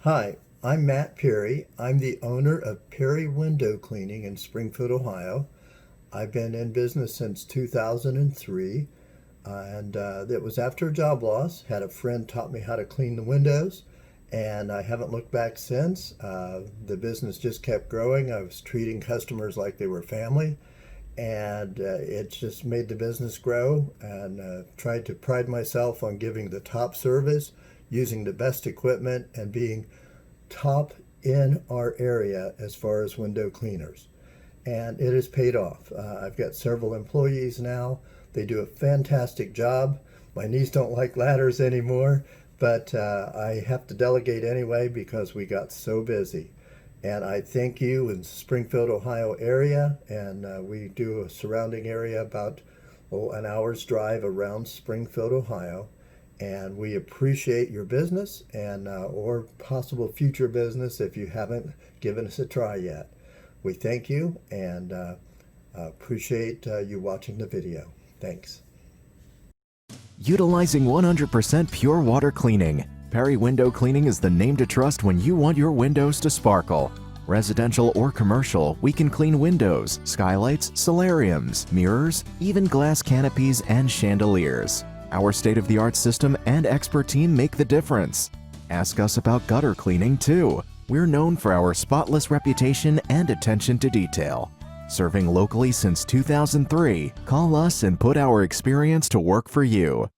Hi, I'm Matt Perry. I'm the owner of Perry Window Cleaning in Springfield, Ohio. I've been in business since 2003, and it was after a job loss. Had a friend taught me how to clean the windows, and I haven't looked back since. The business just kept growing. I was treating customers like they were family, and it just made the business grow. And tried to pride myself on giving the top service, using the best equipment, and being top in our area as far as window cleaners. And it has paid off. I've got several employees now. They do a fantastic job. My knees don't like ladders anymore, but I have to delegate anyway because we got so busy. And I thank you in Springfield, Ohio area, and we do a surrounding area about an hour's drive around Springfield, Ohio. And we appreciate your business and or possible future business if you haven't given us a try yet. We thank you and appreciate you watching the video. Thanks. Utilizing 100% pure water cleaning, Perry Window Cleaning is the name to trust when you want your windows to sparkle. Residential or commercial, we can clean windows, skylights, solariums, mirrors, even glass canopies and chandeliers. Our state-of-the-art system and expert team make the difference. Ask us about gutter cleaning too. We're known for our spotless reputation and attention to detail. Serving locally since 2003, call us and put our experience to work for you.